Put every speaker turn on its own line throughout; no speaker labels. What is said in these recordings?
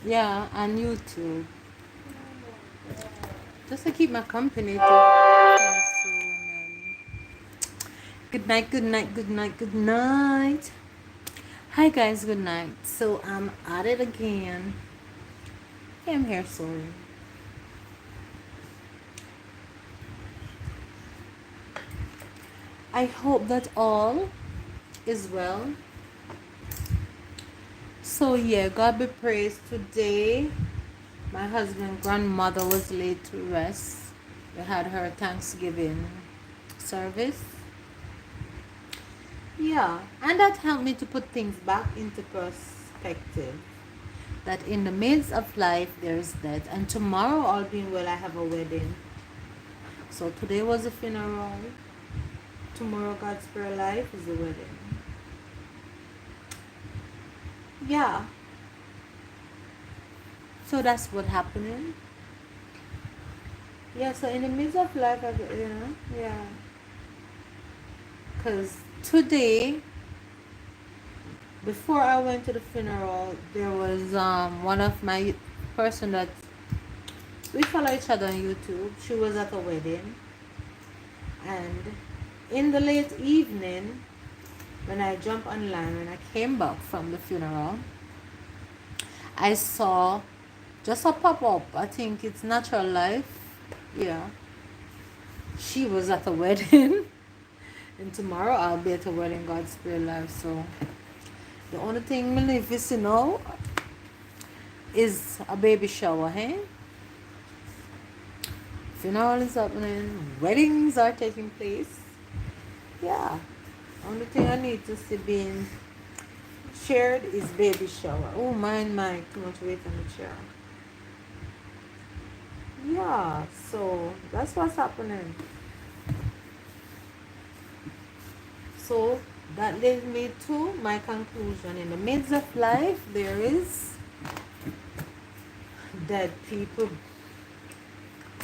Yeah, on YouTube. Just to keep my company too. Yeah, so, good night, good night, good night, good night. Hi guys, good night. So I'm at it again. Yeah, I'm here soon. I hope that all is well. So yeah, God be praised. Today my husband's grandmother was laid to rest. We had her Thanksgiving service. Yeah, and that helped me to put things back into perspective. That in the midst of life there is death, and tomorrow, all being well, I have a wedding. So today was a funeral. Tomorrow, God's spare life is the wedding. Yeah. So that's what happening. Yeah. So in the midst of life, yeah. Cause today, before I went to the funeral, there was one of my person that we follow each other on YouTube. She was at a wedding, and in the late evening, when I jumped online, when I came back from the funeral, I saw just a pop up. I think it's Natural Life. Yeah. She was at a wedding. And tomorrow I'll be at a wedding, God's Spirit Life. So the only thing me live is, is a baby shower, hey? Funeral is happening, weddings are taking place. Yeah. Only thing I need to see being shared is baby shower. Oh, mine, too much weight on the chair. Yeah, so that's what's happening. So that leads me to my conclusion. In the midst of life, there is dead people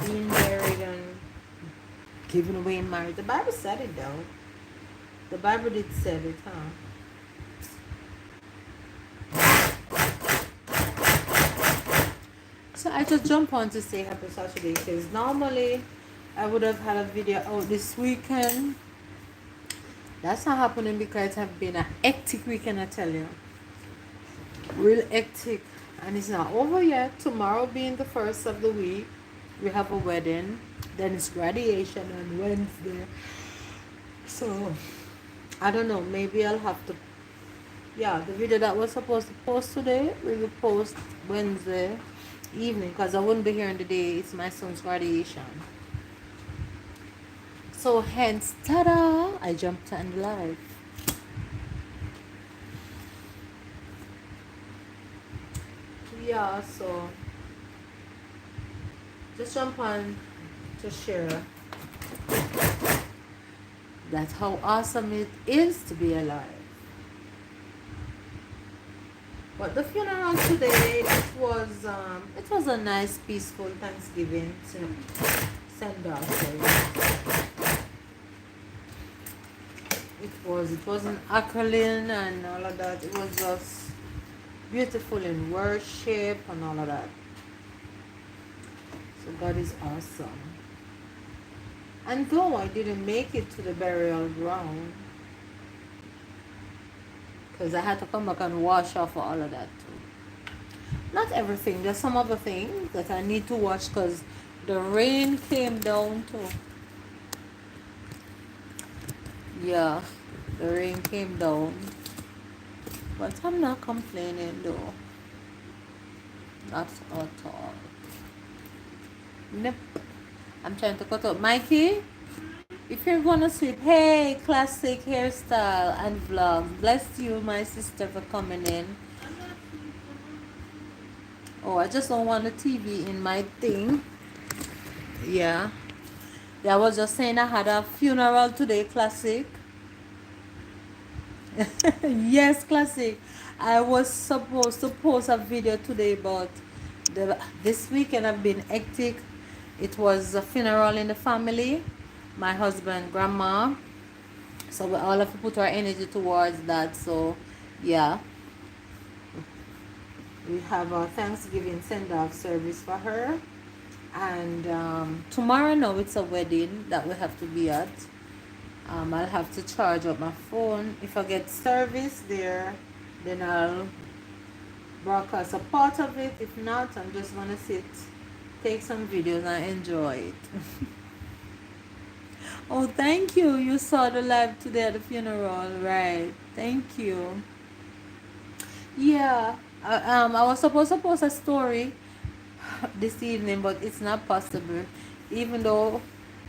being married and given away in marriage. The Bible said it though. The Bible did say it, huh? So I just jump on to say happy Saturday because normally I would have had a video out this weekend. That's not happening because it has been a hectic weekend, I tell you. Real hectic. And it's not over yet. Tomorrow being the first of the week, we have a wedding. Then it's graduation on Wednesday. So I don't know. Maybe I'll have to. Yeah, the video that was supposed to post today, we will post Wednesday evening because I wouldn't be here in the day. It's my son's graduation. So hence, ta-da! I jumped on live. Yeah, so just jump on to share that's how awesome it is to be alive. But the funeral today, it was a nice, peaceful Thanksgiving send off. It wasn't acronym and all of that. It was just beautiful in worship and all of that. So God is awesome. And though I didn't make it to the burial ground, because I had to come back and wash off all of that too. Not everything, there's some other things that I need to wash because the rain came down too. Yeah, the rain came down. But I'm not complaining though. Not at all. Nope. I'm trying to cut up. Mikey, if you're gonna sleep, hey, classic hairstyle and vlog. Bless you, my sister, for coming in. Oh, I just don't want the TV in my thing. Yeah. Yeah, I was just saying I had a funeral today, classic. Yes, classic. I was supposed to post a video today, but this weekend I've been hectic. It was a funeral in the family, my husband, grandma. So we all have to put our energy towards that. So, yeah. We have a Thanksgiving send-off service for her. And tomorrow, no, it's a wedding that we have to be at. I'll have to charge up my phone. If I get service there, then I'll broadcast a part of it. If not, I'm just gonna sit, take some videos and enjoy it. Oh, thank you. You saw the live today at the funeral, right? Thank you. Yeah, I was supposed to post a story this evening, but it's not possible. Even though,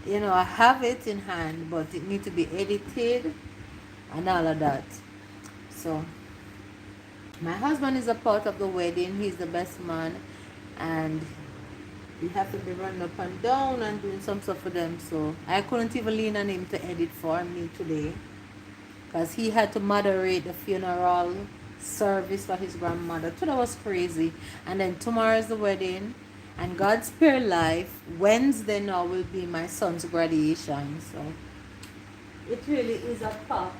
I have it in hand, but it needs to be edited and all of that. So, my husband is a part of the wedding. He's the best man, and we have to be running up and down and doing some stuff for them. So, I couldn't even lean on him to edit for me today because he had to moderate the funeral service for his grandmother. So that was crazy. And then tomorrow is the wedding, and God spare life. Wednesday now will be my son's graduation. So it really is a packed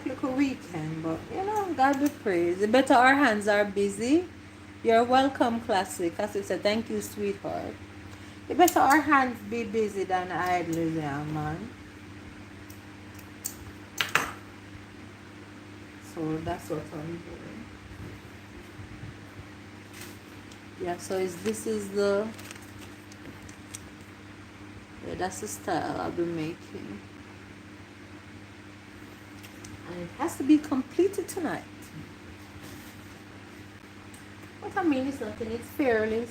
little weekend. But God be praised. The better our hands are busy. You're welcome, Classic. As I said, thank you, sweetheart. The better our hands be busy than idle, yeah, man. So that's what I'm doing. Yeah, so this is the, yeah, that's the style I'll be making. And it has to be completed tonight. What I mean is nothing, it's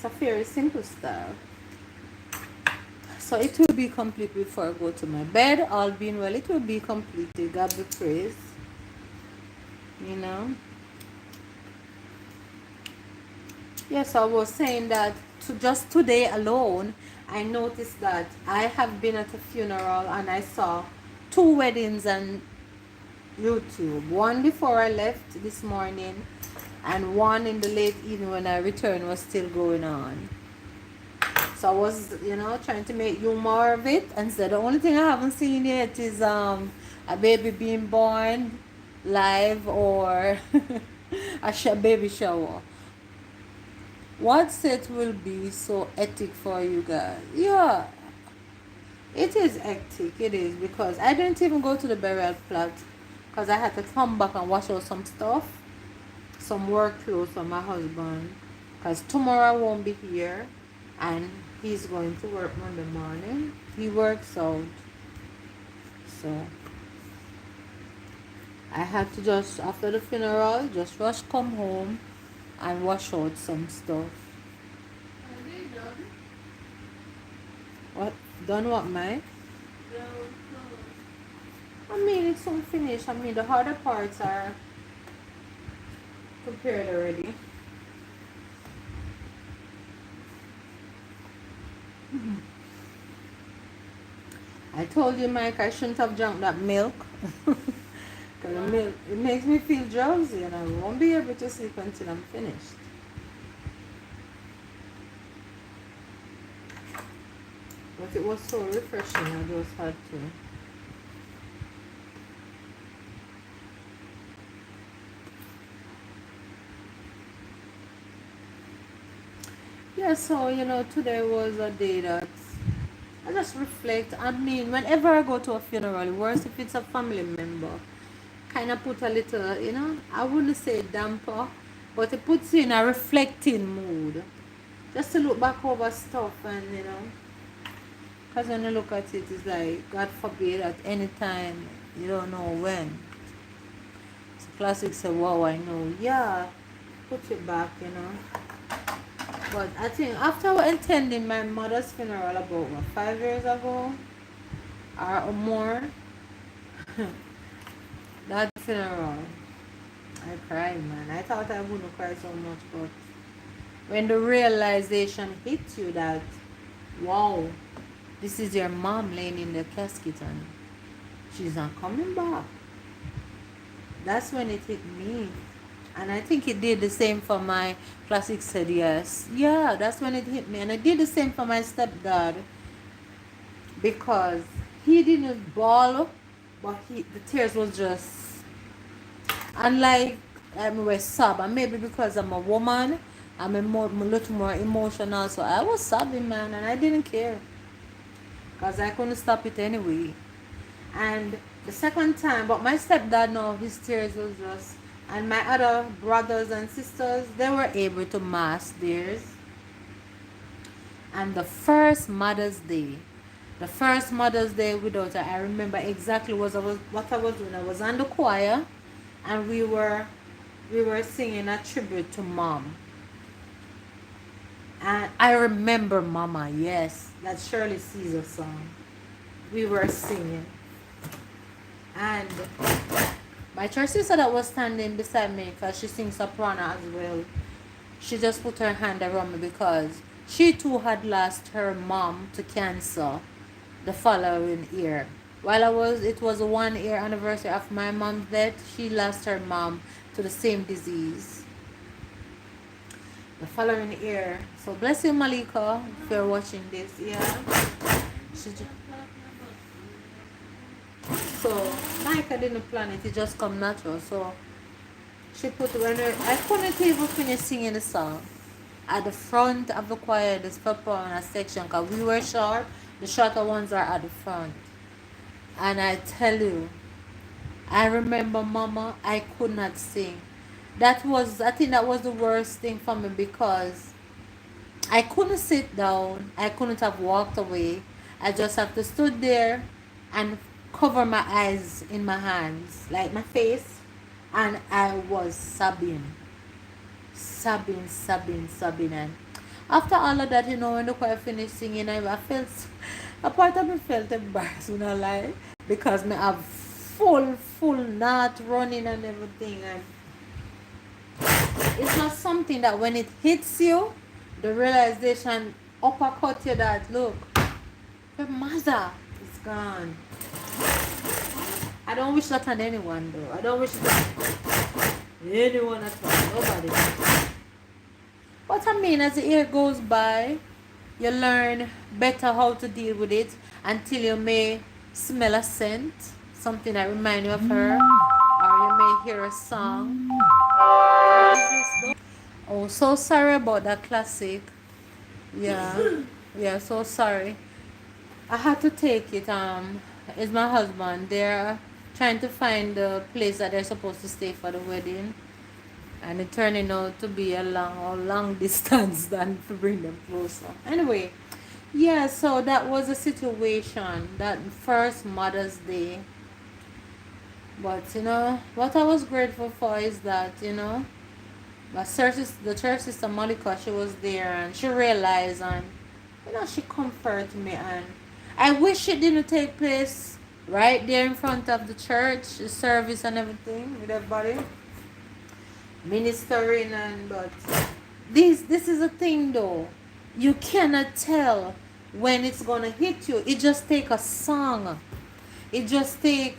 a fairly simple style. So it will be complete before I go to my bed. All being well, it will be completed. God be praised. Yes, I was saying that just today alone, I noticed that I have been at a funeral and I saw 2 weddings on YouTube. One before I left this morning, and one in the late evening when I returned was still going on. So I was, trying to make you more of it. And so the only thing I haven't seen yet is a baby being born live or a baby shower. What set will be so hectic for you guys? Yeah, it is hectic. It is, because I didn't even go to the burial plot because I had to come back and wash out some stuff, some work clothes for my husband, because tomorrow I won't be here and he's going to work Monday morning. He works out, so I had to just, after the funeral, just rush come home and wash out some stuff.
Are they done?
What? Done what, Mike?
No,
I mean, it's unfinished. I mean, the harder parts are prepared already. I told you, Mike, I shouldn't have drunk that milk. Because the milk, it makes me feel drowsy and I won't be able to sleep until I'm finished. But it was so refreshing, I just had to. Yeah, so, today was a day that I just reflect. I mean, whenever I go to a funeral, worse if it's a family member, kind of put a little, I wouldn't say damper, but it puts you in a reflecting mood. Just to look back over stuff and, because when you look at it, it's like, God forbid, at any time, you don't know when. So Classic said, wow, I know. Yeah, put it back, But I think after attending my mother's funeral about, 5 years ago or more, that funeral, I cried, man. I thought I wouldn't cry so much, but when the realization hits you that, wow, this is your mom laying in the casket and she's not coming back. That's when it hit me. And I think it did the same for my Classic said yes. Yeah, that's when it hit me. And it did the same for my stepdad, because he didn't bawl, but the tears was just, and like I was sob, and maybe because I'm a woman, I'm a little more emotional, so I was sobbing, man, and I didn't care because I couldn't stop it anyway. And the second time, but my stepdad, no, his tears was just, and my other brothers and sisters, they were able to mask theirs. And the first Mother's Day without her, I remember exactly what I was doing. I was on the choir, and we were singing a tribute to Mom. And I remember Mama, yes, that Shirley Caesar song. We were singing, and my church sister that was standing beside me, because she sings soprano as well, she just put her hand around me because she too had lost her mom to cancer the following year. It was a 1 year anniversary of my mom's death, she lost her mom to the same disease the following year. So bless you, Malika, if you're watching this. Yeah. She, so Micah didn't plan it, it just come natural. So she put I couldn't even finish singing the song. At the front of the choir, this purple on a section, because we were short, the shorter ones are at the front. And I tell you, I remember, Mama, I could not sing. I think that was the worst thing for me because I couldn't sit down. I couldn't have walked away. I just have to stood there and cover my eyes in my hands, like my face, and I was sobbing. And after all of that, when the choir finished singing, I felt, a part of me felt embarrassed, lie, because me have full knot running and everything. And it's not something that when it hits you, the realization uppercut you that, look, your mother is gone. I don't wish that on anyone, though. I don't wish that on anyone at all. Nobody. But I mean, as the year goes by, you learn better how to deal with it until you may smell a scent, something that reminds you of her, or you may hear a song. Oh, so sorry about that classic. Yeah, yeah, so sorry. I had to take it. It's my husband. They're trying to find the place that they're supposed to stay for the wedding, and it turning out to be a long distance than to bring them closer. Anyway, yeah. So that was a situation. That first Mother's Day. But what I was grateful for is that the church sister Monica, she was there and she realized, and she comforted me. And I wish it didn't take place right there in front of the church, the service and everything with everybody ministering. And but this is a thing, though, you cannot tell when it's gonna hit you. It just take a song, it just take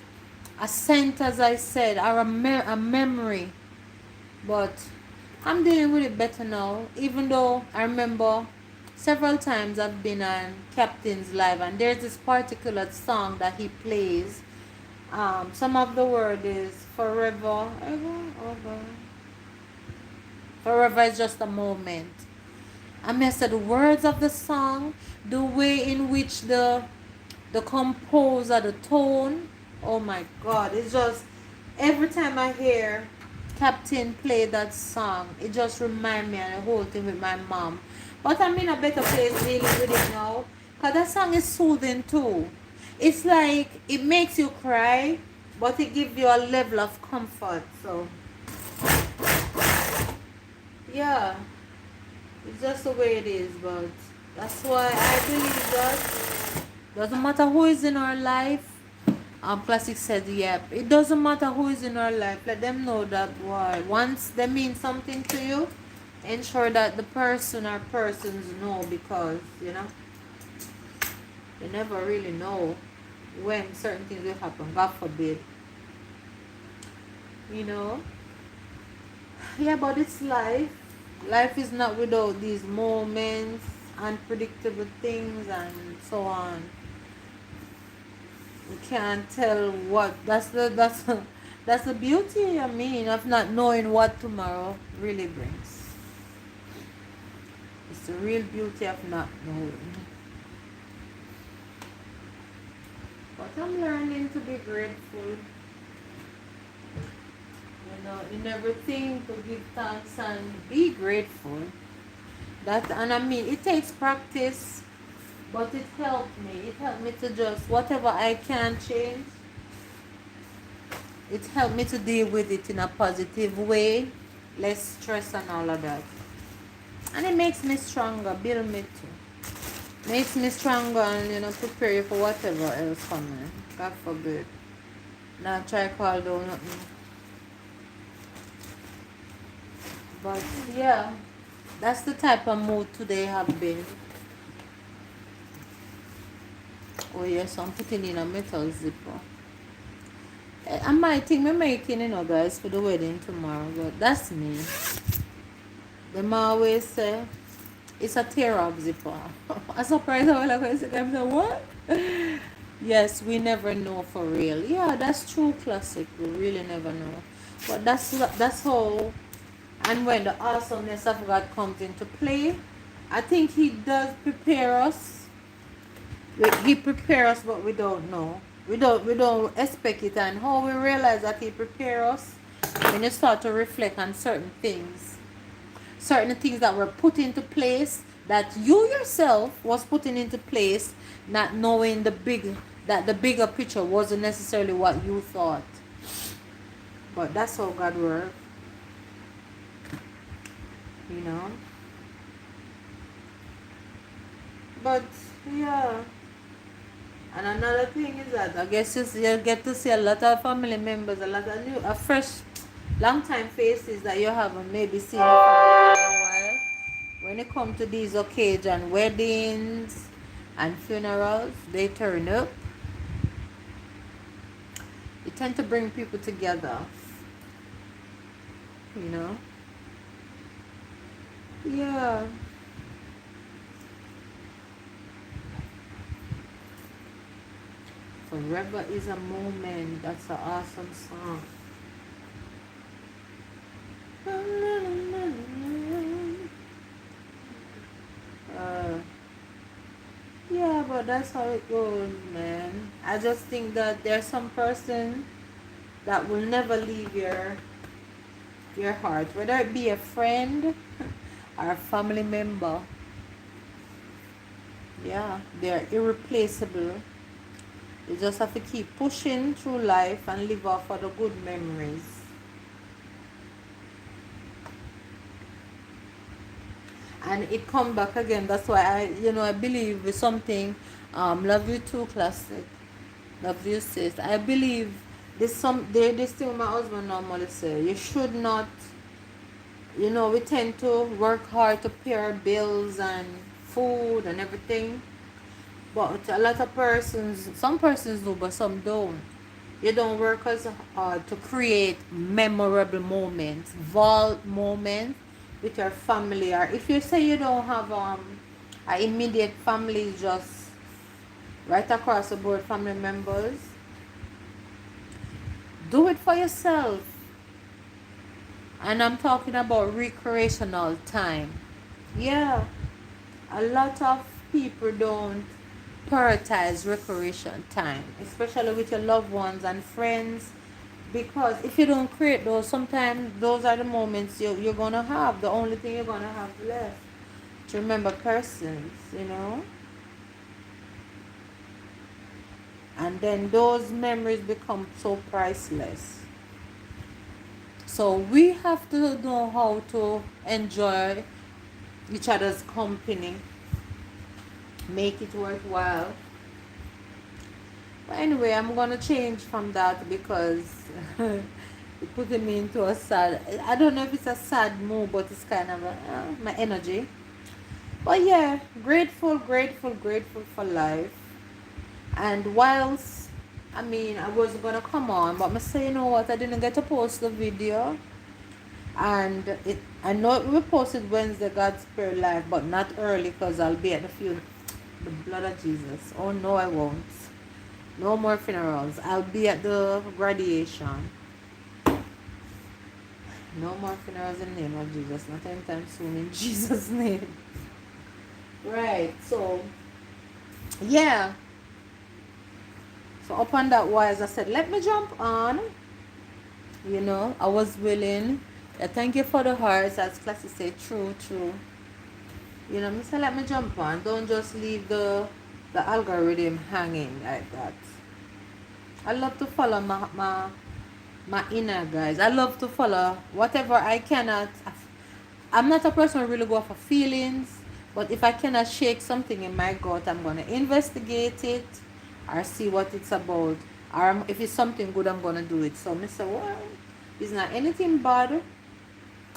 a scent, as I said, or a memory. But I'm dealing with it better now, even though I remember several times I've been on Captain's Live, and there's this particular song that he plays. Some of the word is forever, ever. Forever is just a moment. I said the words of the song, the way in which the composer, the tone, oh my God, it's just, every time I hear Captain play that song, it just reminds me of the whole thing with my mom. But I'm in a better place dealing with it now, because that song is soothing too. It's like it makes you cry, but it gives you a level of comfort. So yeah, it's just the way it is. But that's why I believe that doesn't matter who is in our life. Classic said, yep, it doesn't matter who is in our life. Let them know that once they mean something to you, ensure that the person or persons know, because you never really know when certain things will happen. God forbid. Yeah, but it's life. Life is not without these moments, unpredictable things, and so on. You can't tell what That's the beauty, I mean, of not knowing what tomorrow really brings. It's the real beauty of not knowing. But I'm learning to be grateful. You know, in everything to give thanks and be grateful. That, and I mean, it takes practice, but it helped me. It helped me to just whatever I can change. It helped me to deal with it in a positive way, less stress and all of that. And it makes me stronger, build me too. Makes me stronger and, you know, prepare you for whatever else coming. God forbid. Not try call down nothing. But yeah, that's the type of mood today have been. Oh yes, I'm putting in a metal zipper. I might think we're making, you know, guys, for the wedding tomorrow, but that's me. Them always say it's a tear up zipper. I'm surprised how like I said, I'm like, what? Yes, we never know for real. Yeah, that's true, classic. We really never know. But that's how, and when the awesomeness of God comes into play, I think He does prepare us. He prepares us, but we don't know. We don't expect it, and how we realize that He prepares us when you start to reflect on certain things that were put into place that you yourself was putting into place, not knowing that the bigger picture wasn't necessarily what you thought. But that's how God works, you know. But yeah. And another thing is that I guess you get to see a lot of family members, a lot of fresh, long time faces that you haven't maybe seen for a while. When it comes to these occasions, weddings and funerals, they turn up. It tend to bring people together, you know. Yeah. Forever is a moment. That's an awesome song. Yeah, but that's how it goes, man. I just think that there's some person that will never leave your heart, whether it be a friend or a family member. Yeah, they're irreplaceable. You just have to keep pushing through life and live off of the good memories. And it come back again. That's why I believe with something. Love you too, classic. Love you, sis. I believe this thing my husband normally say. You should not. We tend to work hard to pay our bills and food and everything. But a lot of persons, some persons do, but some don't. You don't work as hard to create memorable moments, vault moments with your family. Or if you say you don't have an immediate family, just right across the board family members, do it for yourself. And I'm talking about recreational time. Yeah, a lot of people don't prioritize recreation time, especially with your loved ones and friends, because if you don't create those, sometimes those are the moments you're gonna have, the only thing you're gonna have left to remember persons. And then those memories become so priceless. So we have to know how to enjoy each other's company, make it worthwhile. But anyway, I'm gonna change from that because it put me into a sad, I don't know if it's a sad mood, but it's kind of my energy. But yeah, grateful for life. And whilst I was gonna come on, but I say, you know what, I didn't get to post the video. And I know it will post it Wednesday, God's Spirit Live, but not early because I'll be at the funeral. The blood of Jesus. Oh no, I won't. No more funerals. I'll be at the graduation. No more funerals in the name of Jesus. Not anytime soon in Jesus' name. Right. So, yeah. So upon that wise, I said, let me jump on. You know, I was willing. Yeah, thank you for the hearts. As Classy say, true, true. You know, me say let me jump on. Don't just leave the algorithm hanging like that. I love to follow my inner guys. I love to follow whatever I cannot. I'm not a person who really go for feelings, but if I cannot shake something in my gut, I'm gonna investigate it or see what it's about. Or if it's something good, I'm gonna do it. So, Mr. Well, it's not anything bad.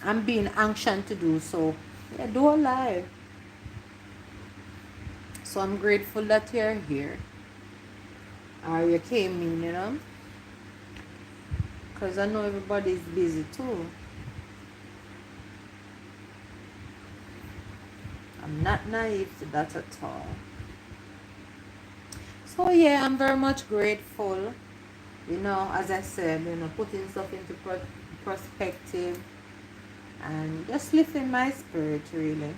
I'm being anxious to do so. Yeah, do a live. So I'm grateful that you're here. Or you came in, you know. Because I know everybody's busy too. I'm not naive to that at all. So yeah, I'm very much grateful. You know, as I said, you know, putting stuff into perspective and just lifting my spirit really.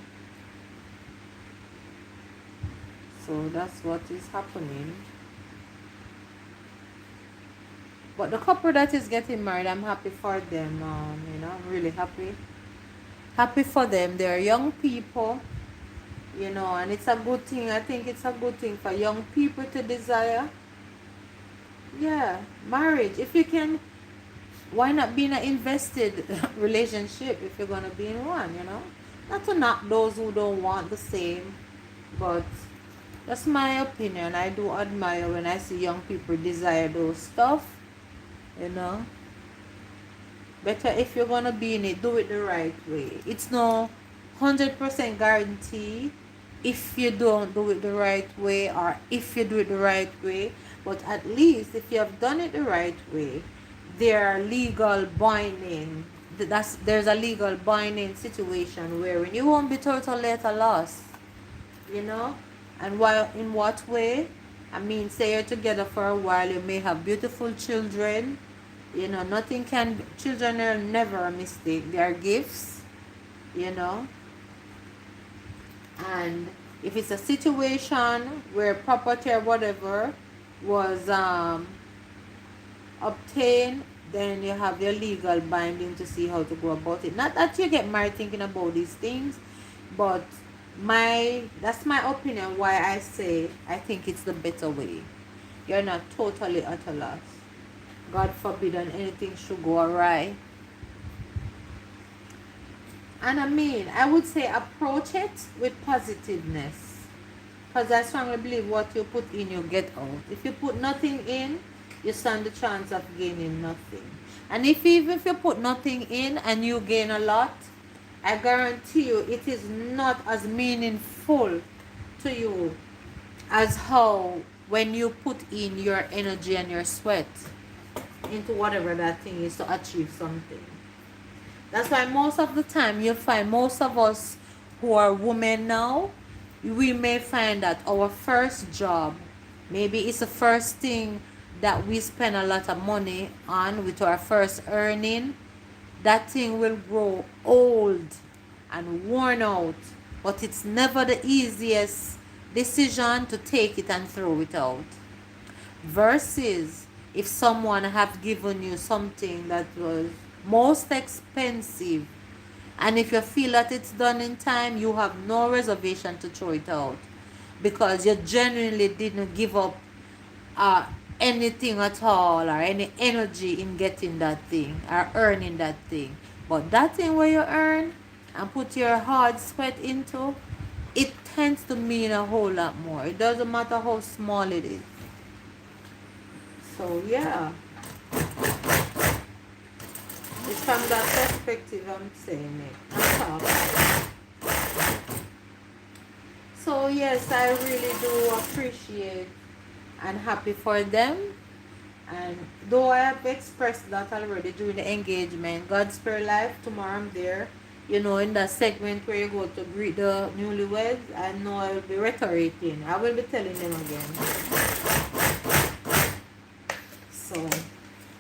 So that's what is happening. But the couple that is getting married, I'm happy for them. You know, I'm really happy. Happy for them. They're young people, you know, and it's a good thing. I think it's a good thing for young people to desire. Yeah, marriage. If you can, why not be in an invested relationship if you're gonna be in one, you know? Not to knock those who don't want the same, but that's my opinion. I do admire when I see young people desire those stuff, you know. Better if you're gonna be in it, do it the right way. It's no 100% guarantee if you don't do it the right way or if you do it the right way, but at least if you have done it the right way, there are legal binding. There's a legal binding situation where you won't be totally at a loss, you know. And while in what way? I mean, say you're together for a while, you may have beautiful children. You know, children are never a mistake. They are gifts, you know. And if it's a situation where property or whatever was obtained, then you have your legal binding to see how to go about it. Not that you get married thinking about these things, but that's my opinion why I say I think it's the better way. You're not totally at a loss. God forbid and anything should go awry. And I mean, I would say approach it with positiveness. Because I strongly believe what you put in, you get out. If you put nothing in, you stand the chance of gaining nothing. And even if you put nothing in and you gain a lot, I guarantee you it is not as meaningful to you as how when you put in your energy and your sweat into whatever that thing is to achieve something. That's why most of the time you'll find most of us who are women now, we may find that our first job, maybe it's the first thing that we spend a lot of money on with our first earning. That thing will grow old and worn out, but it's never the easiest decision to take it and throw it out. Versus if someone have given you something that was most expensive, and if you feel that it's done in time, you have no reservation to throw it out because you genuinely didn't give up anything at all or any energy in getting that thing or earning that thing. But that thing where you earn and put your hard sweat into, it tends to mean a whole lot more. It doesn't matter how small it is. So yeah, it's from that perspective I'm saying it. I'm talking. So yes, I really do appreciate and happy for them. And though I have expressed that already during the engagement, God's Spirit Life, tomorrow I'm there. You know, in that segment where you go to greet the newlyweds, I know I will be reiterating. I will be telling them again. So,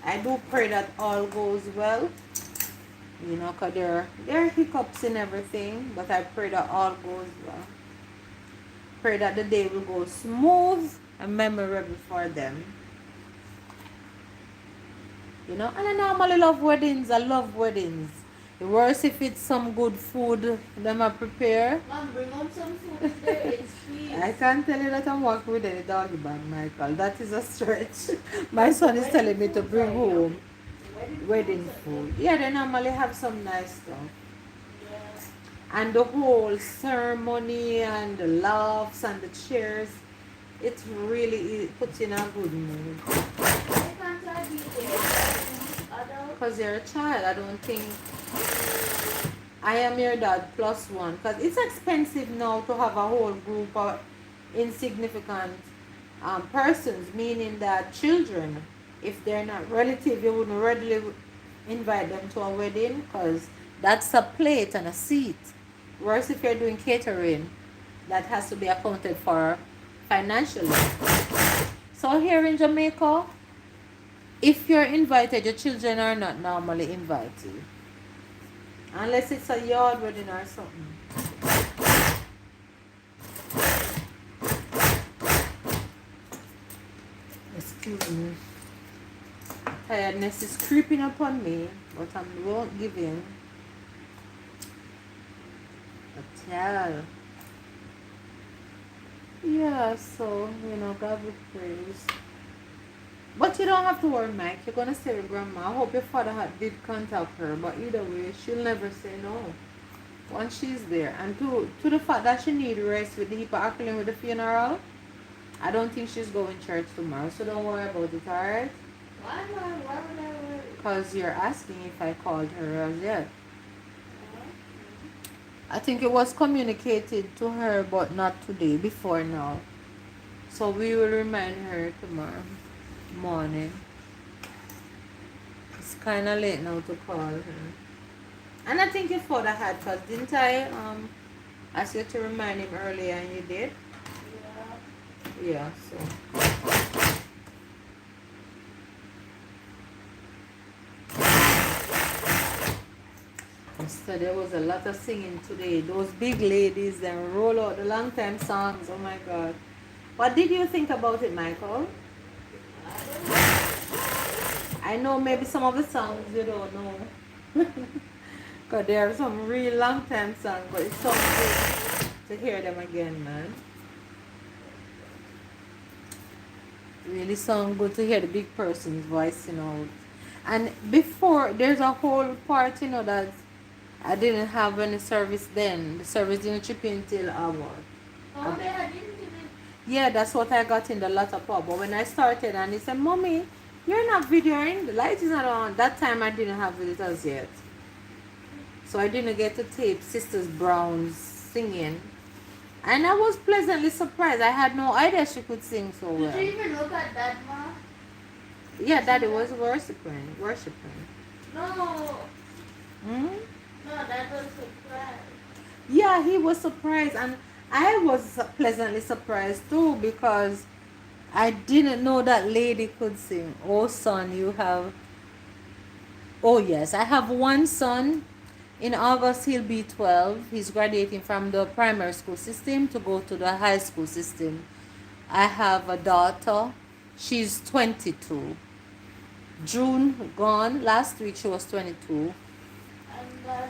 I do pray that all goes well. You know, because there are hiccups in everything, but I pray that all goes well. Pray that the day will go smooth and memorable for them. You know, and I normally love weddings. I love weddings. The worst if it's some good food them I prepare.
Mom, bring home some food today. It's sweet.
I can't tell you that I'm working with any doggy bag, Michael. That is a stretch. My son is telling me to bring home wedding food. Yeah, they normally have some nice stuff.
Yeah.
And the whole ceremony and the laughs and the cheers, it puts you in a good mood.
Why can't I be there? Adult?
Because you're a child, I don't think I am your dad plus one. Because it's expensive now to have a whole group of insignificant persons, meaning that children, if they're not relative, you wouldn't readily invite them to a wedding because that's a plate and a seat. Whereas if you're doing catering, that has to be accounted for financially. So here in Jamaica, if you're invited, your children are not normally invited. Unless it's a yard wedding or something. Excuse me. Tiredness is creeping upon me, but I won't give in. But yeah, so, God be praised. But you don't have to worry, Mike. You're going to stay with Grandma. I hope your father did contact her, but either way, she'll never say no once she's there. And to the fact that she need rest with the hyperacronym with the funeral, I don't think she's going to church tomorrow, so don't worry about it, alright?
Why would I worry?
Because you're asking if I called her as yet. I think it was communicated to her, but not today, before now. So we will remind her tomorrow morning. It's kind of late now to call her. And I think your father had, because didn't I ask you to remind him earlier and you did?
Yeah.
Yeah, so. Yesterday there was a lot of singing today. Those big ladies then roll out the long time songs. Oh my God. What did you think about it, Michael? I know maybe some of the songs you don't know. Because there are some real long time songs, but it's so good to hear them again, man. Really sound good to hear the big person's voice, And before, there's a whole part, that I didn't have any service then. The service didn't chip in till hour.
Oh, they had internet.
Yeah, that's what I got in the latter part. But when I started and he said, Mommy, you're not videoing, the light is not on. That time I didn't have visitors yet. So I didn't get to tape Sisters Brown's singing. And I was pleasantly surprised. I had no idea she could sing so well.
Did you even look at that, Ma?
Yeah, Daddy was worshiping.
No.
Hmm?
No, that was surprise.
Yeah, he was surprised. And I was pleasantly surprised too because I didn't know that lady could sing. Oh, son, you have... Oh, yes. I have one son. In August, he'll be 12. He's graduating from the primary school system to go to the high school system. I have a daughter. She's 22. June gone. Last week, she was 22.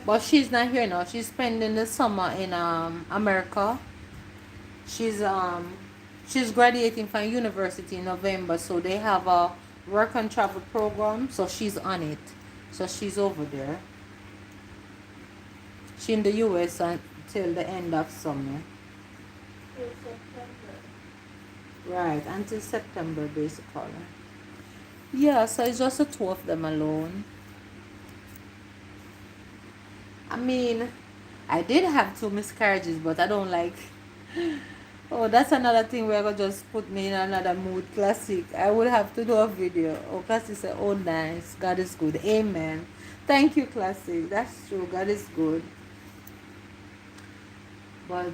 But she's not here now. She's spending the summer in America. She's graduating from university in November, so they have a work and travel program. So she's on it. So she's over there. She's in the US until the end of summer.
Till September.
Right, until September basically. Yeah, so it's just the two of them alone. I mean, I did have 2 miscarriages, but I don't like... Oh, that's another thing where I just put me in another mood. Classic. I would have to do a video. Oh, Classic said, oh, nice. God is good. Amen. Thank you, Classic. That's true. God is good. But,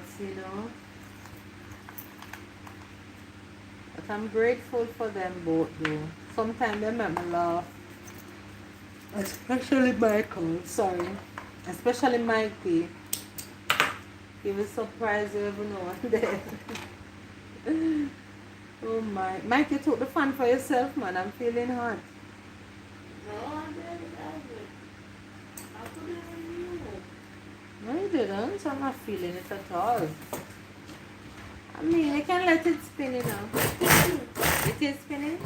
but I'm grateful for them both, though. Sometimes they make me laugh. Especially Michael, sorry. Especially Mikey. He was surprised you ever know one day. Oh my. Mike, you took the fun for yourself, man. I'm feeling hot.
No, I didn't have it. I put it on you.
No, you didn't. I'm not feeling it at all. I mean, you can let it spin, you know. It is spinning?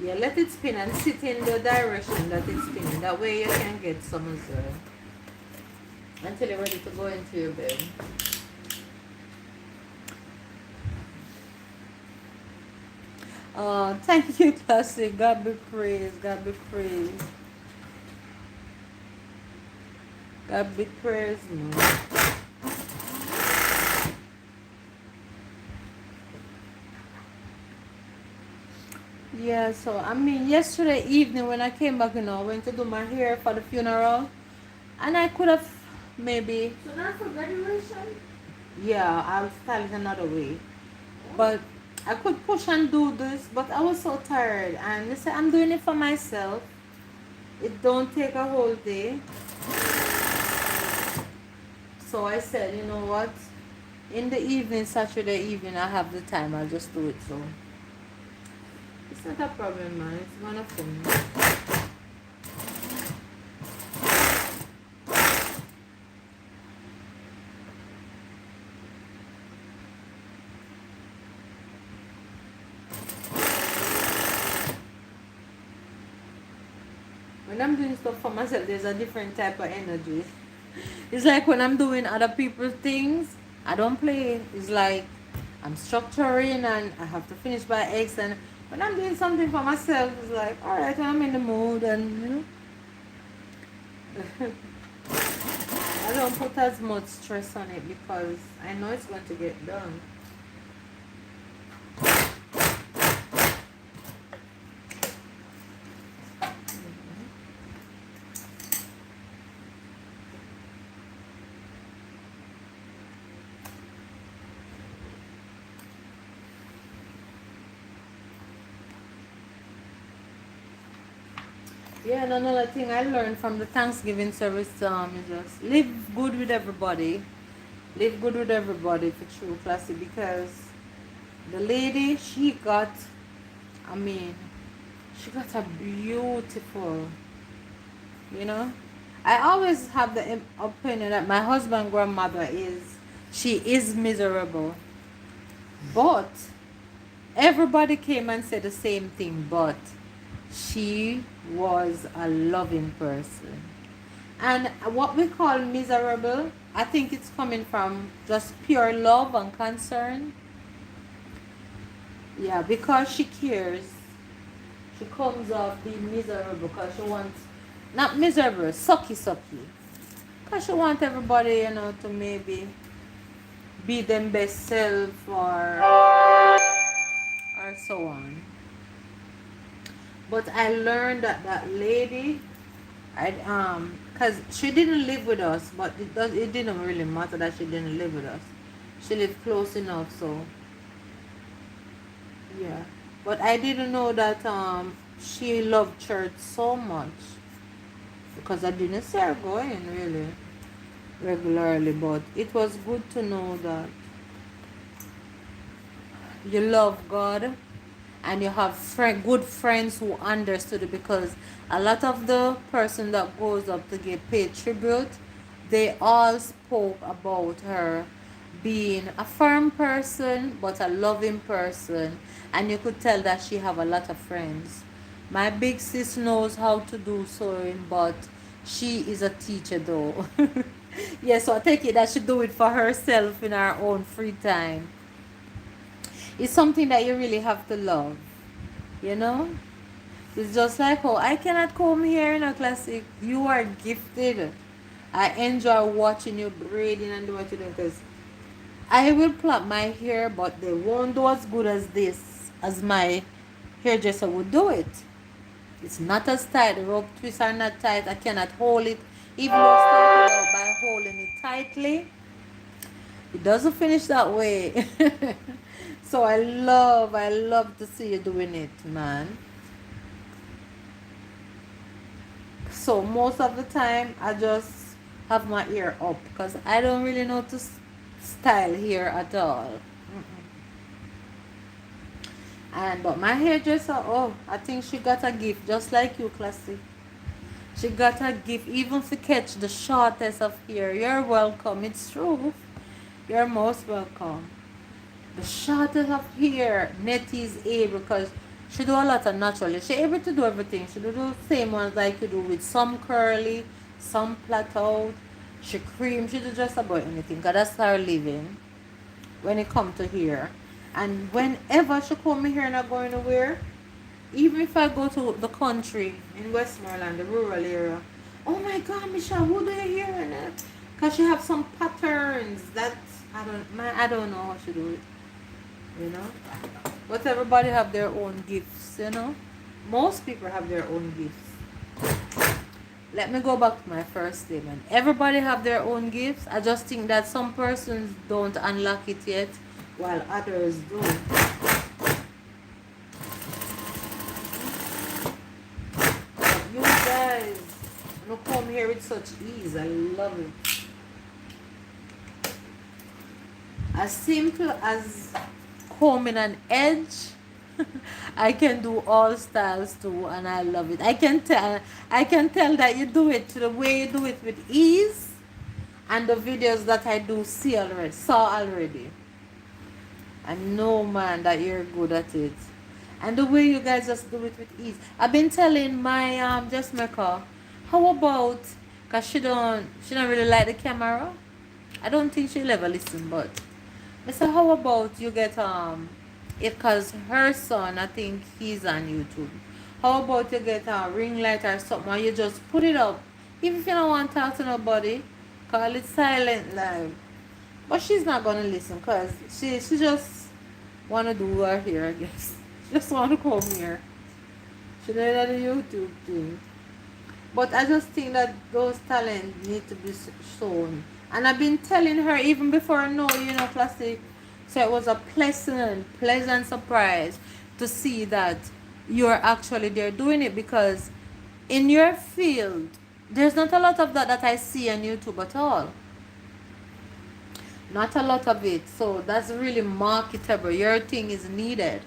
Yeah, let it spin and sit in the direction that it's spinning. That way you can get some as well. Until you're ready to go into your bed. Thank you, Classic. God be praised. God be praised. God be praised, man. Yeah, so I mean, yesterday evening when I came back, I went to do my hair for the funeral, and I could have maybe,
So now for graduation?
yeah, I'll style it another way. But I could push and do this, but I was so tired, and they said I'm doing it for myself. It don't take a whole day. So I said, you know what? In the evening, Saturday evening, I have the time. I'll just do it. So it's not a problem, man. It's gonna fun. When I'm doing stuff for myself, there's a different type of energy. It's like when I'm doing other people's things, I don't play. It's like I'm structuring and I have to finish by X. And when I'm doing something for myself, it's like, all right, I'm in the mood, and I don't put as much stress on it because I know it's going to get done. Yeah, and another thing I learned from the Thanksgiving service is just live good with everybody. Live good with everybody for true, Classy, because the lady, I mean, she got a beautiful, you know. I always have the opinion that my husband grandmother she is miserable. But everybody came and said the same thing, but she was a loving person. And what we call miserable, I think it's coming from just pure love and concern. Yeah, because she cares, she comes off being miserable because she wants, not miserable, sucky. Because she wants everybody, to maybe be them best self or so on. But I learned that that lady, cause she didn't live with us, but it didn't really matter that she didn't live with us. She lived close enough, so yeah. But I didn't know that she loved church so much because I didn't see her going really regularly. But it was good to know that you love God and you have good friends who understood it, because a lot of the person that goes up to give paid tribute, they all spoke about her being a firm person but a loving person, and you could tell that she have a lot of friends. My big sis knows how to do sewing, but she is a teacher though. Yeah, so I take it that she do it for herself in her own free time. It's something that you really have to love, you know. It's just like, oh, I cannot come here in a Classic. You are gifted. I enjoy watching you braiding and do what you do, because I will plait my hair, but they won't do as good as this, as my hairdresser would do it. It's not as tight. The rope twists are not tight. I cannot hold it. Even though I started out by holding it tightly, it doesn't finish that way. So I love to see you doing it, man. So most of the time I just have my ear up because I don't really know to style hair at all. And but my hairdresser, oh, I think she got a gift just like you, Classy. She got a gift even to catch the shortest of hair. You're welcome. It's true. You're most welcome. The shortest of hair, Nettie is able because she do a lot of naturally. She able to do everything. She do the same ones like you do with some curly, some flat out. She cream. She do just about anything because that's her living when it come to hair. And whenever she come here and not going nowhere, even if I go to the country in Westmoreland, the rural area, oh my God, Michelle, who do you hear in it? Cause she have some patterns that I don't know how she do it, you know. But everybody have their own gifts, you know. Most people have their own gifts. Let me go back to my first statement. Everybody have their own gifts. I just think that some persons don't unlock it yet, while others do. You guys, you come here with such ease. I love it. As simple as combing an edge, I can do all styles too, and I love it. I can tell that you do it the way you do it with ease, and the videos that I do saw already. I know, man, that you're good at it. And the way you guys just do it with ease. I've been telling my just maker, how about, cause she don't really like the camera. I don't think she'll ever listen, but I said, how about you get it, cause her son, I think he's on YouTube. How about you get a ring light or something and you just put it up. Even if you don't want to talk to nobody, call it silent live. But she's not gonna listen cause she just wanna do her hair, I guess. She just wanna come here. She did that on YouTube thing. But I just think that those talents need to be shown. And I've been telling her even before I know, Classic. So it was a pleasant surprise to see that you're actually there doing it, because in your field, there's not a lot of that I see on YouTube at all. Not a lot of it. So that's really marketable. Your thing is needed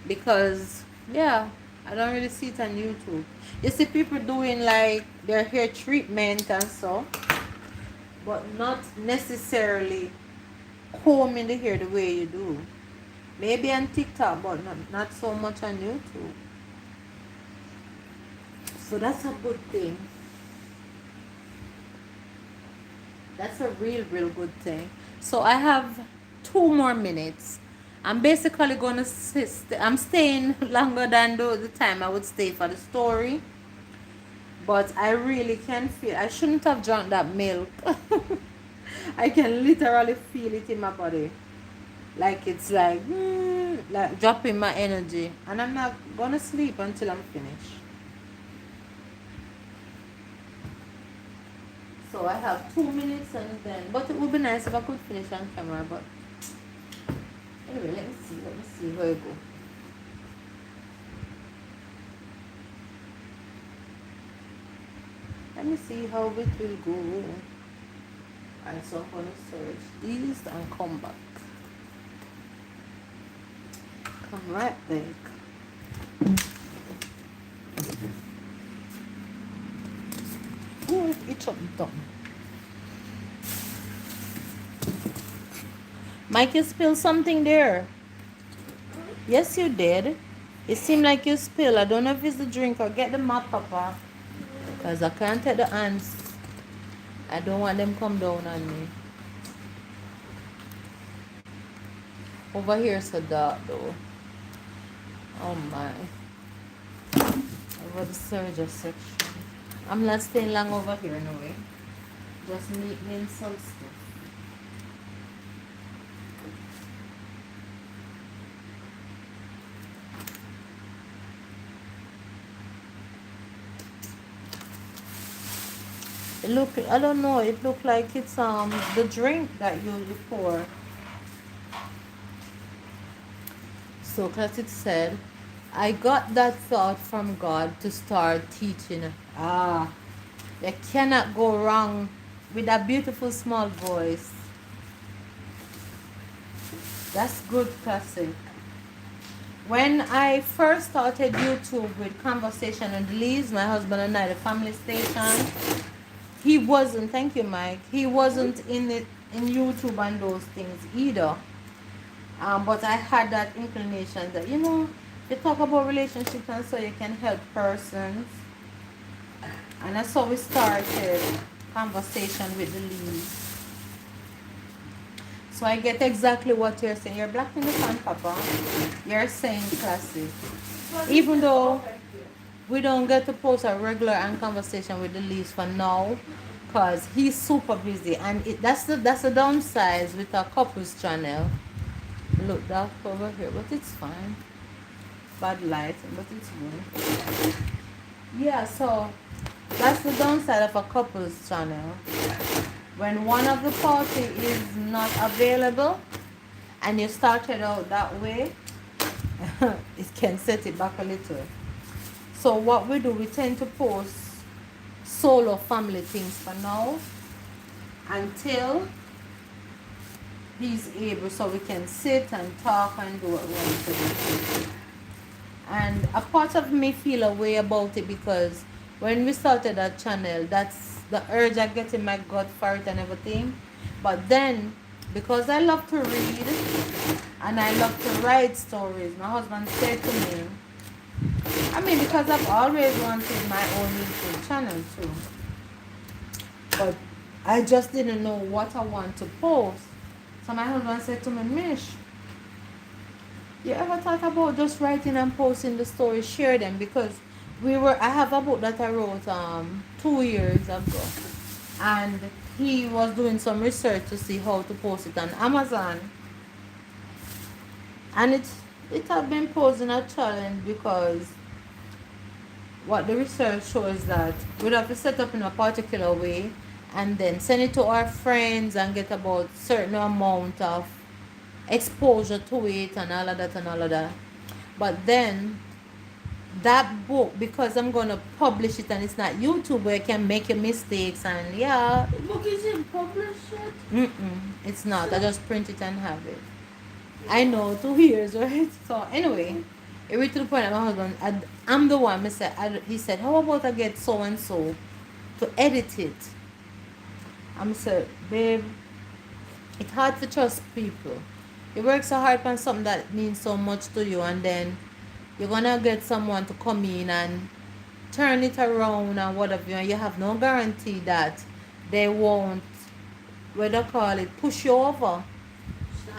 because, yeah, I don't really see it on YouTube. You see people doing like their hair treatment and so, but not necessarily combing the hair the way you do. Maybe on TikTok, but not so much on YouTube. So that's a good thing. That's a real good thing. So I have 2 more minutes. I'm basically gonna I'm staying longer than the time I would stay for the story. But I really can feel, I shouldn't have drunk that milk. I can literally feel it in my body. Like it's like dropping my energy. And I'm not gonna sleep until I'm finished. So I have 2 minutes and then, but it would be nice if I could finish on camera, but anyway, let me see where it go. Let me see how it will go. Alright, so I'm gonna search these and come back. Come right back. Oh, it's up done. Mike, you spilled something there. Yes, you did. It seemed like you spilled. I don't know if it's the drink or get the mop, Papa. Because I can't take the ants. I don't want them come down on me. Over here is so dark though. Oh my. Over the surgery section. I'm not staying long over here anyway. Just meet me in some stuff. It look, I don't know, it look like it's the drink that you pour. So Classic said, I got that thought from God to start teaching. You cannot go wrong with a beautiful small voice. That's good classic. When I first started YouTube with Conversation with Liz, my husband and I, the family station, he wasn't, thank you Mike, he wasn't in it in YouTube and those things either. But I had that inclination that, you talk about relationships and so you can help persons. And that's how we started Conversation with the Leaves. So I get exactly what you're saying. You're black in the sun, Papa. You're saying classic. Even though we don't get to post a regular and Conversation with the Leaves for now, because he's super busy. And that's the downside with our couples channel. Look, dark over here, but it's fine. Bad light, but it's good. Yeah, so that's the downside of a couples channel. When one of the party is not available and you started out that way, it can set it back a little. So what we do, we tend to post solo family things for now until he's able, so we can sit and talk and do what we want to do. And a part of me feel a way about it because when we started that channel, that's the urge I get in my gut for it and everything. But then, because I love to read and I love to write stories, my husband said to me, because I've always wanted my own YouTube channel too. But I just didn't know what I want to post. So my husband said to me, Mish, you ever thought about just writing and posting the stories, share them? Because I have a book that I wrote 2 years ago. And he was doing some research to see how to post it on Amazon. And it had been posing a challenge because what the research shows that we'd have to set up in a particular way and then send it to our friends and get about certain amount of exposure to it and all of that and all of that. But then that book, because I'm gonna publish it and it's not YouTube where you can make your mistakes and yeah.
The book isn't published yet?
It's not. I just print it and have it. I know, 2 years, right? So anyway, it reached to the point that my husband, I'm the one, he said, how about I get so and so to edit it? I'm said, babe, it's hard to trust people. You work so hard on something that means so much to you, and then you're gonna get someone to come in and turn it around and whatever, and you have no guarantee that they won't, what do you call it, push you over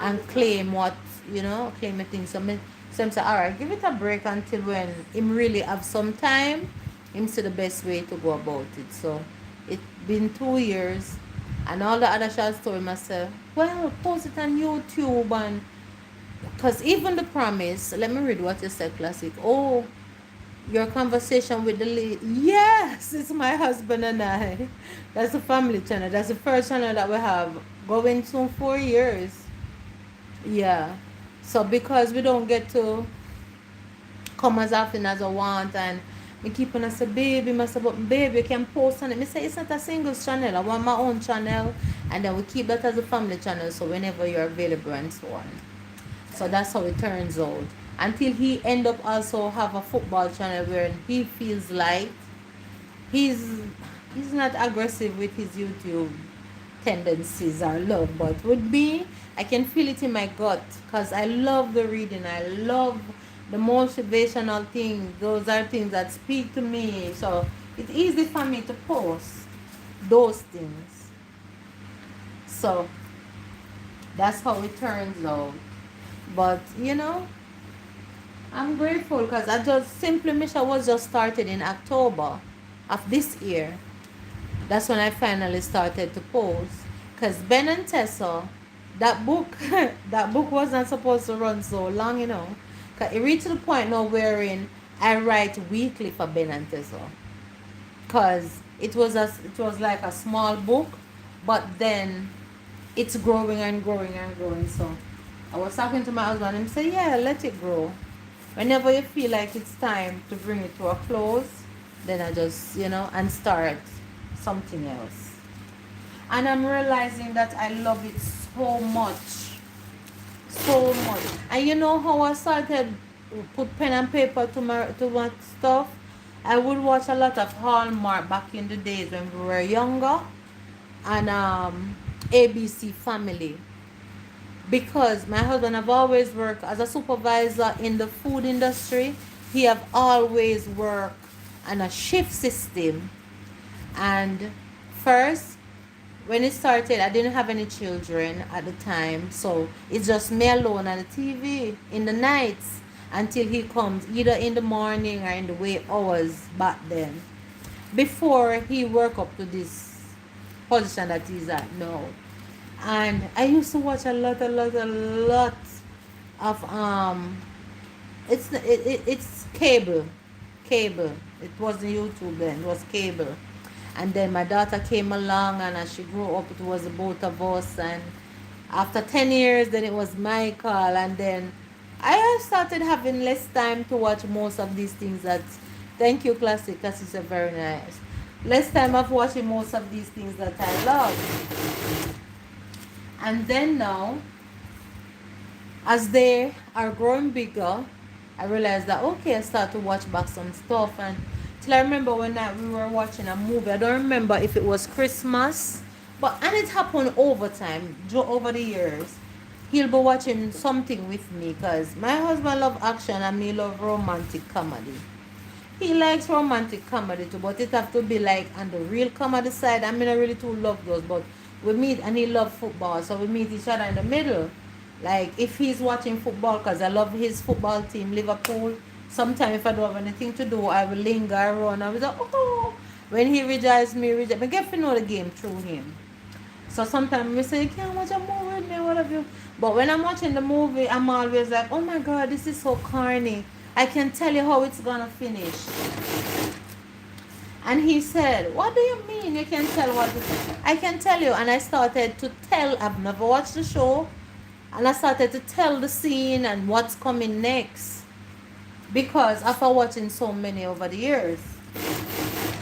and claim claim a thing. So I'm say, all right, give it a break until when him really have some time, him see the best way to go about it. So it's been 2 years, and all the other short story myself, well, post it on YouTube, and because even the promise, let me read what you said, classic. Oh, your conversation with the lead. Yes, it's my husband and I. That's the family channel. That's the first channel that we have going soon 4 years. Yeah. So because we don't get to come as often as I want, and me keep on say, baby, baby, you can post on it. Me say, it's not a single channel. I want my own channel, and then we keep that as a family channel, so whenever you're available and so on. So that's how it turns out. Until he end up also have a football channel where he feels like he's not aggressive with his YouTube tendencies or love, but with me, I can feel it in my gut because I love the reading. I love the motivational things. Those are things that speak to me. So it's easy for me to post those things. So that's how it turns out. But I'm grateful because Misha was just started in October of this year. That's when I finally started to post. Because Ben and Tessa, that book was not supposed to run so long, Because it reached the point now wherein I write weekly for Ben and Tessa. Because it was like a small book, but then it's growing and growing and growing. So I was talking to my husband and he said, yeah, let it grow. Whenever you feel like it's time to bring it to a close, then I just, and start something else. And I'm realizing that I love it so much. So much. And you know how I started put pen and paper to my stuff? I would watch a lot of Hallmark back in the days when we were younger, and ABC Family, because my husband have always worked as a supervisor in the food industry. He have always worked on a shift system. And first, when it started, I didn't have any children at the time, so it's just me alone on the TV in the nights until he comes, either in the morning or in the wee hours back then, before he work up to this position that he's at now. And I used to watch a lot of it's cable. It wasn't YouTube then, it was cable. And then my daughter came along, and as she grew up, it was the both of us. And after 10 years, then it was my call. And then I started having less time to watch most of these things. That, thank you, Classic, because it's a very nice. Less time of watching most of these things that I love. And then now, as they are growing bigger, I realized that, okay, I start to watch back some stuff. And till I remember when we were watching a movie, I don't remember if it was Christmas, and it happened over time, over the years. He'll be watching something with me, because my husband love action and me love romantic comedy. He likes romantic comedy too, but it have to be like on the real comedy side. I mean, I really too love those, but we meet, and he love football, so we meet each other in the middle. Like if he's watching football, because I love his football team, Liverpool. Sometimes if I don't have anything to do, I will linger around. I was like, oh, when he rejoices me, I get to know the game through him. So sometimes we say, you can't watch a movie with me, what have you. But when I'm watching the movie, I'm always like, oh my God, this is so corny. I can tell you how it's gonna finish. And he said, what do you mean you can tell what it is? I can tell you. And I started to tell, I've never watched the show, and I started to tell the scene and what's coming next. Because after watching so many over the years,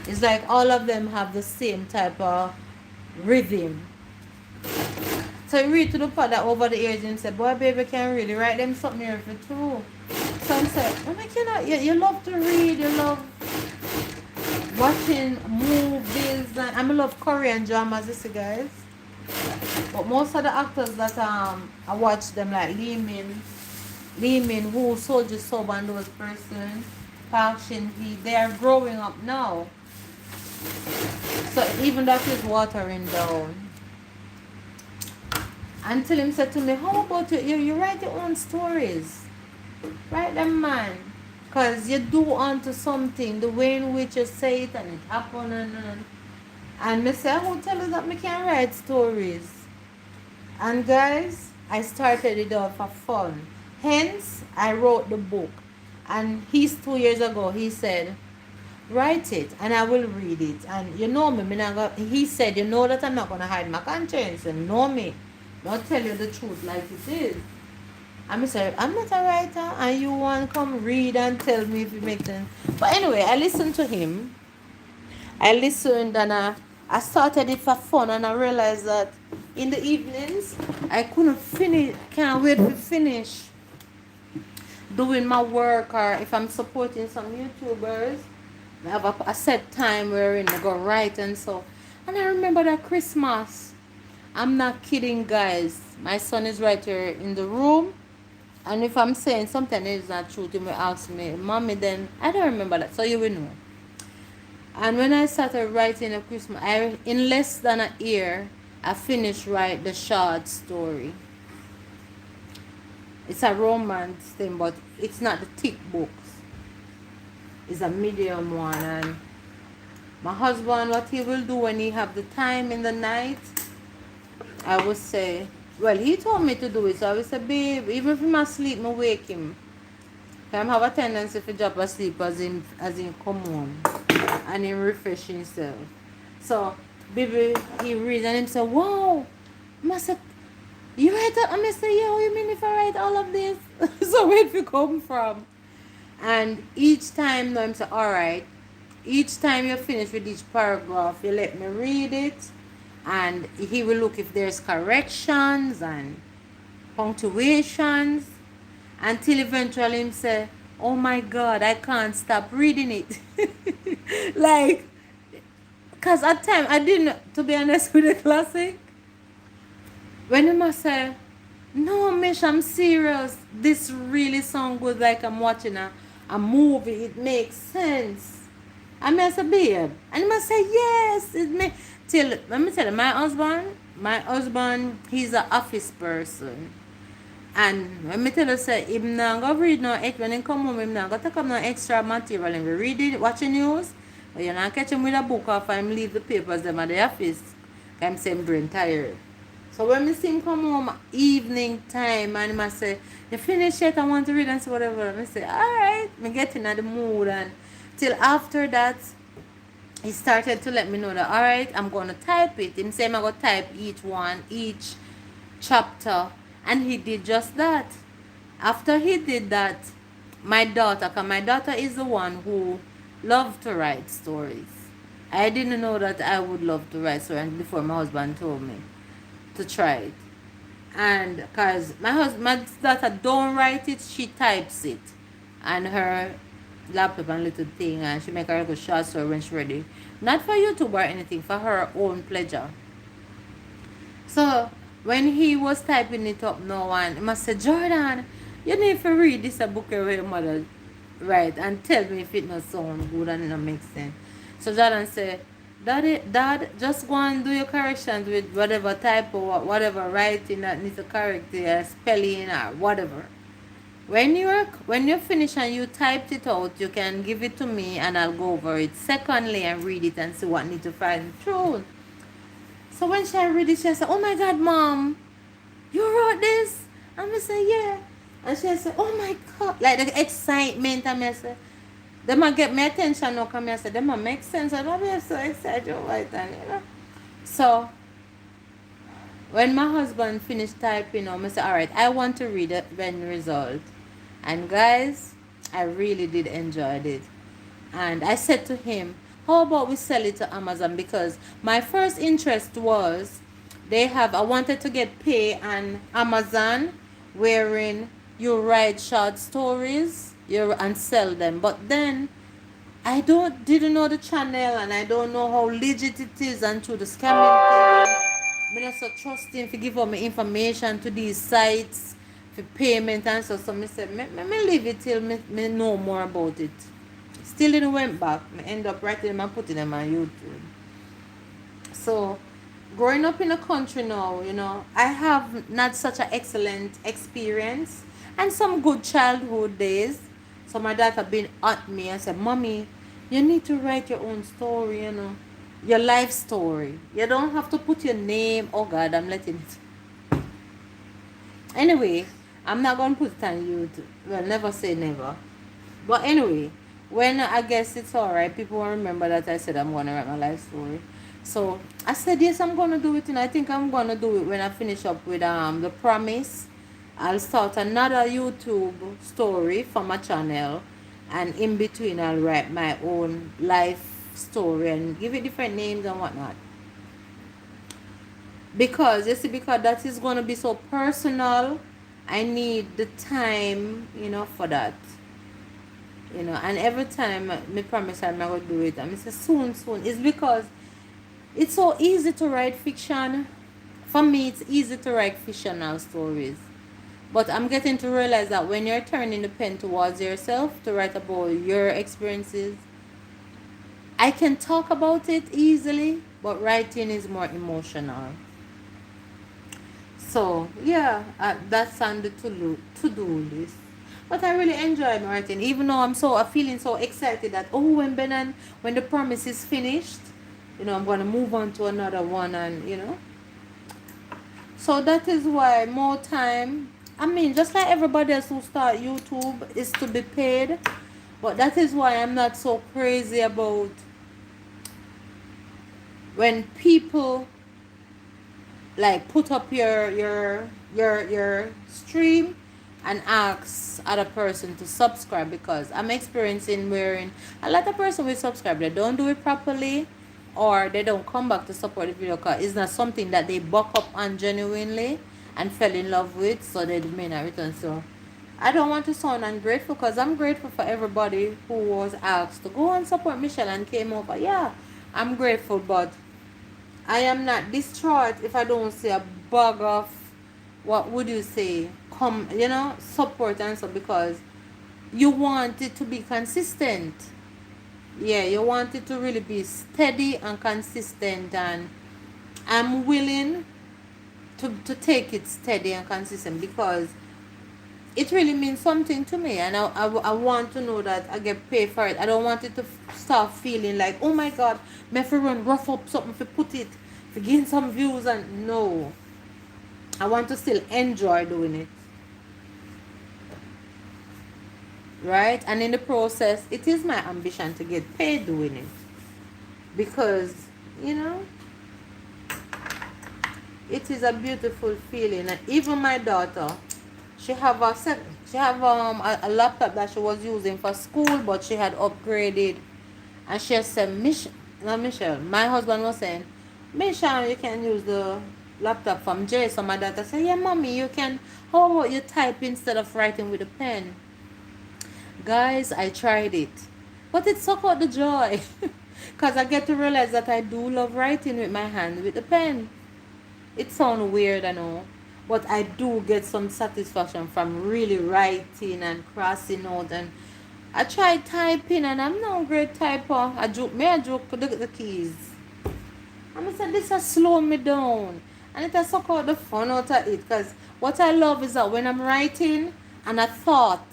it's like all of them have the same type of rhythm. So I read to the part that over the years, and said, boy, baby, can really write them something here for true. So I said, oh my God, you love to read, you love watching movies, and I love Korean dramas, you see, guys. But most of the actors that I watch them, like Lee Min Ho, Soldier Sub, and those persons, Park Shin Hye, they are growing up now. So even that is watering down. Until him said to me, how about you write your own stories? Write them, man. Because you do onto something, the way in which you say it and it happen and me say, who tell us that me can write stories? And guys, I started it out for fun. Hence, I wrote the book. And 2 years ago, he said, write it and I will read it. And you know me, he said, you know that I'm not going to hide my conscience. And know me. I'll tell you the truth like it is. I'm sorry, I'm not a writer, and you want to come read and tell me if it makes sense. But anyway, I listened to him. I listened, and I started it for fun, and I realized that in the evenings, I couldn't finish, can't wait to finish doing my work, or if I'm supporting some YouTubers, I have a set time wherein I go write and so. And I remember that Christmas. I'm not kidding, guys. My son is right here in the room. And if I'm saying something that is not true, he may ask me, Mommy, then I don't remember that. So you will know. And when I started writing a Christmas, in less than a year, I finished writing the short story. It's a romance thing, but it's not the thick books. It's a medium one. And my husband, what he will do when he have the time in the night, I would say, well, he told me to do it, so I would say, babe, even if I'm asleep, I wake him. I have a tendency to drop asleep as in come home and he refresh himself. So, baby, he reads and he say, wow, I said, you write that? I say, yeah, what you mean if I write all of this? So where do you come from? And each time now I'm say, all right, each time you finish with each paragraph, you let me read it, and he will look if there's corrections and punctuations, until eventually him say, oh my god, I can't stop reading it. Like, because at time I didn't, to be honest with the classic, when he must say, no Mish, I'm serious, this really sound good, like I'm watching a movie, it makes sense. I must say, babe, and he must say, yes, it may. Till, let me tell you, my husband, he's an office person. And when me tell you, say, him not go read no, when he come home, him not go take up no extra material and we read it, watching news. But you not catch him with a book off and him leave the papers them at the office. I'm saying brain tired. So when me see him come home evening time and he must say, you finish yet? I want to read and say whatever. And I say, alright, me get in the mood, and till after that he started to let me know that alright, I'm gonna type it. Him say I'm gonna type each chapter, and he did just that. After he did that, my daughter, because my daughter is the one who loved to write stories. I didn't know that I would love to write stories before my husband told me to try it. And because my daughter don't write it, she types it and her laptop and little thing, and she make a little short story when she's ready. Not for YouTube or anything, for her own pleasure. So when he was typing it up now, and he must say, Jordan, you need to read this a book where your mother write and tell me if it not sound good and it not make sense. So Jordan said, Dad, just go and do your corrections with whatever type or whatever writing that needs to correct the spelling or whatever. When you finish and you typed it out, you can give it to me and I'll go over it secondly and read it and see what need to find truth. So when she read it, she said, oh my God, Mom, you wrote this? And I say, yeah. And she said, oh my God. Like the excitement, and I said, they might get my attention now, come here. I said, they might make sense. I don't be so excited about it, and you know. So when my husband finished typing, I said, all right, I want to read it when result. And guys, I really did enjoy it. And I said to him, how about we sell it to Amazon? Because my first interest was I wanted to get pay on Amazon, wherein you write short stories and sell them. But then I didn't know the channel, and I don't know how legit it is and to the scamming thing. I not so trusting to give up my information to these sites for payment and so. So I said, me leave it till me know more about it. Still didn't went back. I end up writing them and putting them on YouTube. So growing up in a country now, you know, I have not such an excellent experience and some good childhood days. So my dad had been at me and said, Mommy, you need to write your own story, you know, your life story. You don't have to put your name. Oh God, I'm letting it. Anyway, I'm not going to put it on YouTube. Well, never say never. But anyway, when I guess it's alright, people will remember that I said I'm going to write my life story. So I said, yes, I'm going to do it. And I think I'm going to do it when I finish up with The Promise. I'll start another YouTube story for my channel. And in between, I'll write my own life story and give it different names and whatnot. Because, you see, because that is going to be so personal, I need the time, you know, for that. You know, and every time me promise I'm not going to do it, I say soon. It's because it's so easy to write fiction. For me, it's easy to write fictional stories. But I'm getting to realize that when you're turning the pen towards yourself to write about your experiences, I can talk about it easily, but writing is more emotional. So, yeah, that's on the to-do list. But I really enjoy writing, even though I'm feeling so excited that, when The Promise is finished, you know, I'm going to move on to another one, and, you know. So that is why more time, I mean, just like everybody else who start YouTube is to be paid. But that is why I'm not so crazy about when people like put up your stream and ask other person to subscribe, because I'm experiencing wherein a lot of person will subscribe, they don't do it properly, or they don't come back to support the video because it's not something that they buck up on genuinely and fell in love with, so they may not return. So I don't want to sound ungrateful, because I'm grateful for everybody who was asked to go and support Michelle and came over. Yeah, I'm grateful, but I am not distraught if I don't see a bag of, what would you say, come, support and so, because you want it to be consistent. Yeah, you want it to really be steady and consistent, and I'm willing to take it steady and consistent, because it really means something to me, and I want to know that I get paid for it. I don't want it to start feeling like, oh my god, me have to run rough up something to put it to gain some views, and no, I want to still enjoy doing it, right? And in the process, it is my ambition to get paid doing it, because you know it is a beautiful feeling. And even my daughter, she have a laptop that she was using for school, but she had upgraded, and she said, Michelle, my husband was saying, Michelle, you can use the laptop from Jay. So my daughter said, yeah, mommy, you can. How about you type instead of writing with a pen? Guys, I tried it, but it sucked out the joy, because I get to realize that I do love writing with my hand with the pen. It sounds weird, I know, but I do get some satisfaction from really writing and crossing out. And I tried typing, and I'm not a great typer. I joke the keys. I said this has slowed me down, and it has suck out the fun out of it. Because what I love is that when I'm writing and a thought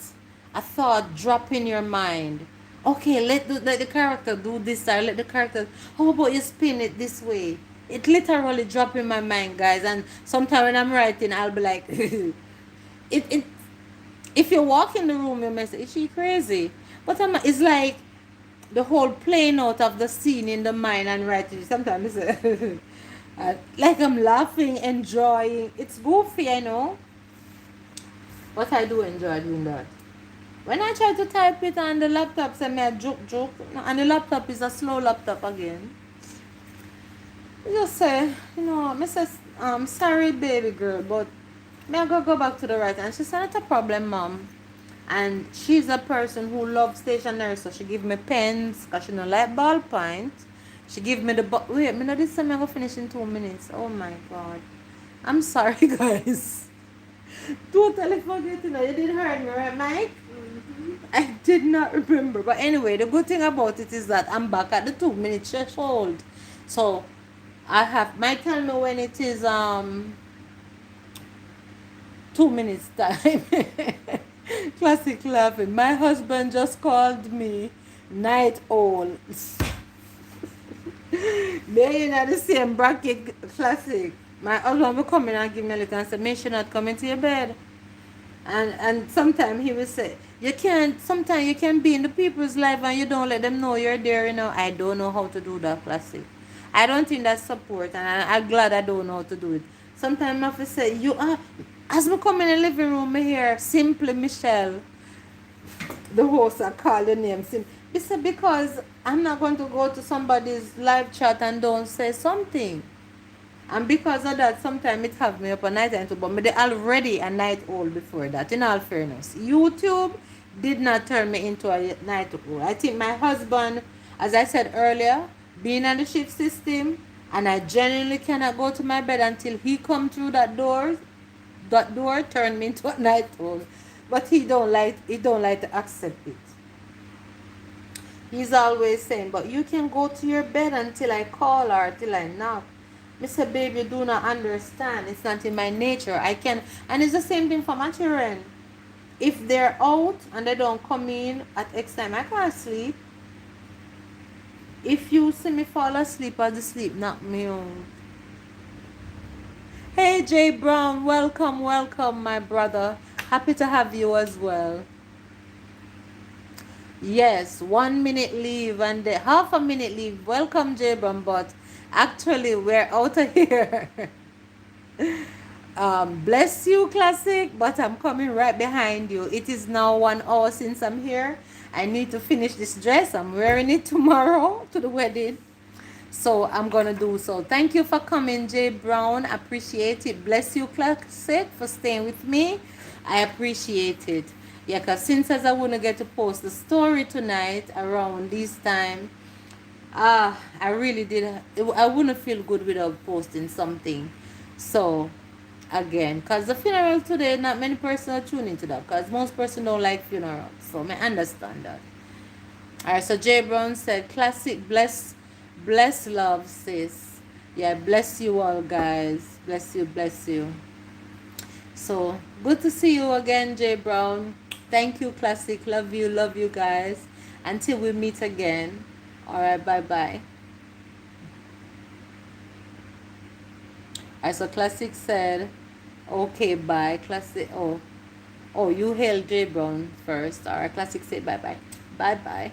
drop in your mind. Okay, let the character do this, or let the character. How about you spin it this way? It literally drop in my mind, guys. And sometimes when I'm writing, I'll be like, it. If you walk in the room, you may say, is she crazy? But it's like the whole playing out of the scene in the mind and writing. Sometimes it's like I'm laughing, enjoying. It's goofy, I know, but I do enjoy doing that. When I try to type it on the laptop, say me a joke, and the laptop is a slow laptop again. Just say, Mrs. Sorry, baby girl, but may I go back to the right? And she said, it's a problem, mom. And she's a person who loves stationery, so she give me pens, because she don't like ballpoint. She give me the, wait, me know this time I'm going to finish in 2 minutes. Oh my God. I'm sorry, guys. Totally forget, you didn't hurt me, right, Mike? I did not remember. But anyway, the good thing about it is that I'm back at the 2 minute threshold. So I have, Mike tell me when it is 2 minutes time. Classic laughing. My husband just called me night owl. They in the same bracket. Classic. My husband will come in and give me a look and say, make sure not come into your bed. And sometimes he will say, sometimes you can be in the people's life and you don't let them know you're there, I don't know how to do that, Classic. I don't think that's support, and I'm glad I don't know how to do it. Sometimes I have to say, as we come in the living room, I hear Simply Michelle, the host, I call the name. Because I'm not going to go to somebody's live chat and don't say something. And because of that, sometimes it have me up a night and but they already a night owl before that, in all fairness. YouTube did not turn me into a night owl. I think my husband, as I said earlier, being on the shift system, and I genuinely cannot go to my bed until he come through that door turned me into a night owl. But he don't like to accept it. He's always saying, but you can go to your bed until I call or till I knock. Mr. Baby, you do not understand. It's not in my nature. I can, and it's the same thing for my children. If they're out and they don't come in at X time, I can't sleep. If you see me fall asleep, I'll just sleep, knock me out. Hey, Jay Brown, welcome, my brother. Happy to have you as well. Yes, 1 minute leave and half a minute leave. Welcome, Jay Brown, but actually, we're out of here. Bless you, Classic, but I'm coming right behind you. It is now 1 hour since I'm here. I need to finish this dress. I'm wearing it tomorrow to the wedding. So I'm gonna do so. Thank you for coming, Jay Brown. Appreciate it. Bless you, Classic, for staying with me. I appreciate it. Yeah, because since as I wouldn't get to post the story tonight around this time, I really did. I wouldn't feel good without posting something. So again, because the funeral today, not many person are tuning to that, because most person don't like funerals. So I understand that. Alright, so Jay Brown said, Classic, bless love, sis. Yeah, bless you all, guys. Bless you, bless you. So good to see you again, Jay Brown. Thank you, Classic. Love you guys. Until we meet again. Alright, bye bye. Alright, so Classic said, okay, bye. Classic, oh, you hailed Jay Brown first. Alright, Classic said bye bye. Bye bye.